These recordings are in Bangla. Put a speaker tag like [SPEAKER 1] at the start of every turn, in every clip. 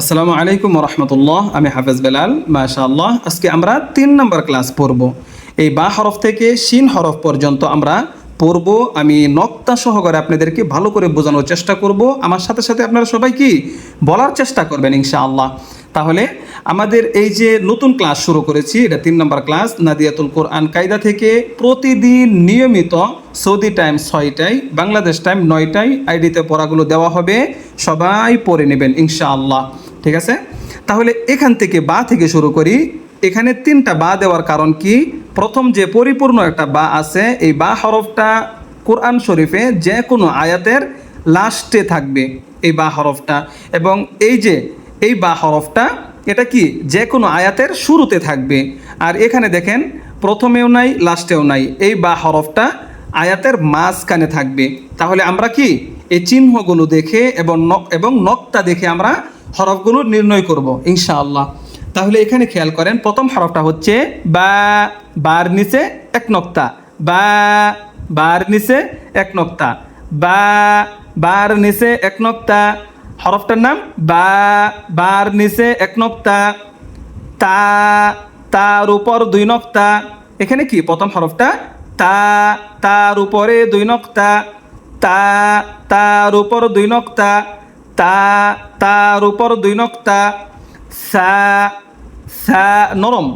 [SPEAKER 1] আসসালামু আলাইকুম রহমতুল্লাহ। আমি হাফেজ বেলাল। মাশাআল্লাহ, আজকে আমরা 3 নম্বর ক্লাস পড়ব। এই বা হরফ থেকে শিন হরফ পর্যন্ত আমরা পড়ব। আমি নক্তা সহকারে আপনাদেরকে ভালো করে বোঝানোর চেষ্টা করব। আমার সাথে সাথে আপনারা সবাই কি বলার চেষ্টা করবেন ইনশাআল্লাহ। তাহলে আমাদের এই যে নতুন ক্লাস শুরু করেছি, এটা 3 নম্বর ক্লাস নাদিয়াতুল কোরআন কায়দা থেকে প্রতিদিন নিয়মিত সৌদি টাইম 6টায়, বাংলাদেশ টাইম 9টায় আইডিতে পড়াগুলো দেওয়া হবে। সবাই পড়ে নেবেন ইনশাআল্লাহ, ঠিক আছে? তাহলে এখান থেকে বা থেকে শুরু করি। এখানে 3টা বা দেওয়ার কারণ কি? প্রথম যে পরিপূর্ণ একটা বা আছে, এই বা হরফটা কোরআন শরীফে যে কোনো আয়াতের লাস্টে থাকবে এই বা হরফটা, এবং এই বা হরফটা এটা কি যে কোনো আয়াতের শুরুতে থাকবে। আর এখানে দেখেন প্রথমেও নাই, লাস্টেও নাই, এই বা হরফটা আয়াতের মাঝখানে থাকবে। তাহলে আমরা কি এই চিহ্নগুলো দেখে এবং নক্তা দেখে আমরা হরফগুলো নির্ণয় করব ইনশাআল্লাহ। তাহলে এখানে খেয়াল করেন, প্রথম হরফটা হচ্ছে বা, বার নিচে এক নক্তা, বা, বার নিচে এক নক্তা, বা, বার নিচে এক নক্তা। হরফটার নাম বা, বার নিচে এক নক্তা। তা, তার উপর 2 নক্তা। এখানে কি প্রথম হরফটা তা, তার উপরে 2 নক্তা। তা, তার উপর 2 নক্তা। তা, তার উপর 2 নক্তা। সা, সা নরম,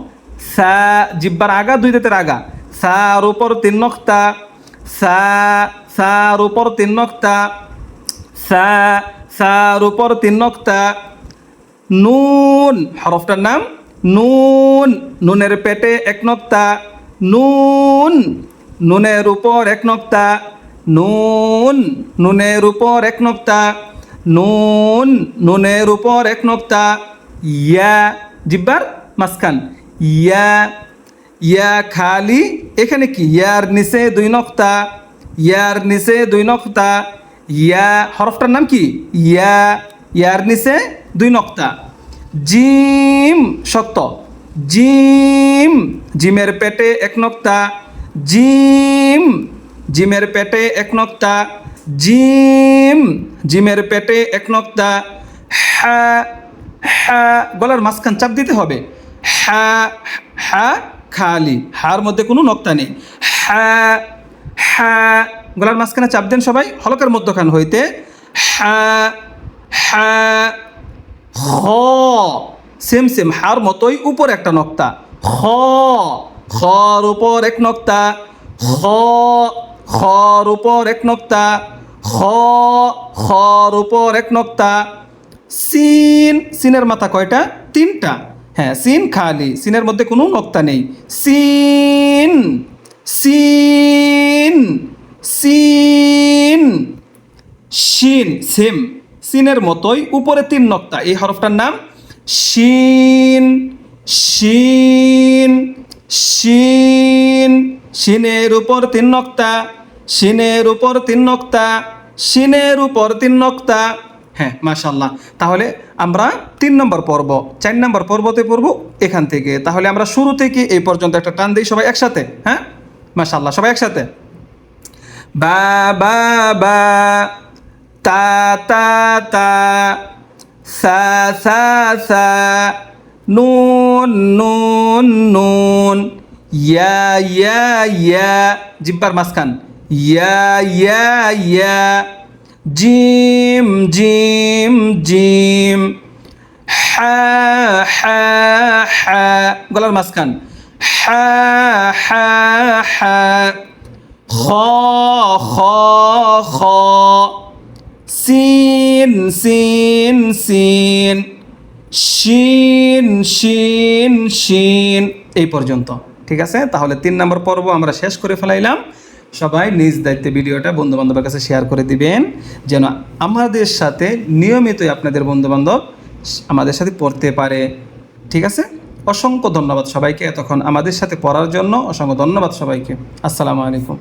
[SPEAKER 1] সা জিব্বার আগা, 2 দাঁতের আগা। সার উপর 3 নক্তা। সা, সার উপর 3 নক্তা। সা, সার উপর 3 নক্তা। নুন, হরফটার নাম নুন, নুনের পেটে 1 নক্তা। নুন, নুনের উপর 1 নক্তা। নুন, নুনের উপর 1 নক্তা। নুন, নুনের উপর 1 নক্তা। ইয়া, জিব্বার মাঝখান, ইয়া, ইয়া খালি। এখানে কি ইয়ার নিচে 2 নক্তা, ইয়ার নিচে 2 নক্তা। ইয়া, হরফটার নাম কি ইয়া, ইয়ার নিচে 2 নক্তা। জিম, শক্ত, জিম, জিমের পেটে 1 নক্তা। জিম, জিমের পেটে 1 নক্তা। জিম, জিমের পেটে 1 নক্তা। হা, হা গলার মাঝখান চাপ দিতে হবে। হা, হা খালি, হার মধ্যে কোনো নক্তা নেই। হা, হা গলার মাঝখানে চাপ দেন সবাই হলকের মধ্যখান হইতে। হা, হা। খ, সেম সেম হার মতোই উপর একটা নক্তা। খ, খর উপর 1 নক্তা। খ, খর উপর 1 নক্তা। খ, খর উপর 1 নক্তা। সিন, সিনের মাথা কয়টা? 3টা। হ্যাঁ, সিন খালি, সিনের মধ্যে কোনো নক্তা নেই। সিন, সিন, সিন। শিন, সেম সিনের মতোই উপরে 3 নক্তা। এই হরফটার নাম শিন, শিন, শিন। শিনের উপর 3 নক্তা, শিনের উপর 3 নক্তা, শিনের উপর 3 নক্তা। হ্যাঁ, মাশাআল্লাহ। তাহলে আমরা 3 নম্বর পর্ব, 4 নম্বর পর্বতে পড়ব এখান থেকে। তাহলে আমরা শুরু থেকে এই পর্যন্ত একটা টান দিই সবাই একসাথে। হ্যাঁ, মাশাআল্লাহ, সবাই একসাথে। বা, বা, বা, তা, তা, তা, সা, সা, সা, নুন, নুন, নুন, ইয়া, ইয়া, ইয়া, জিব্বার মাঝখান, ইয়া, ইয়া, ইয়া। জিম, জিম, জিম। হা, হা, হা গলার মাঝখান, হা, হা, হা। খ, খ, খ। সিন, সিন, সিন। শিন, শিন, শিন। এই পর্যন্ত, ঠিক আছে? তাহলে 3 নম্বর পর্ব আমরা শেষ করে ফেলাইলাম। সবাই নিজ দায়িত্বে ভিডিওটা বন্ধুবান্ধবের কাছে শেয়ার করে দিবেন, যেন আমাদের সাথে নিয়মিতই আপনাদের বন্ধুবান্ধব আমাদের সাথে পড়তে পারে, ঠিক আছে? অসংখ্য ধন্যবাদ সবাইকে, এতক্ষণ আমাদের সাথে পড়ার জন্য অসংখ্য ধন্যবাদ সবাইকে। আসসালামু আলাইকুম।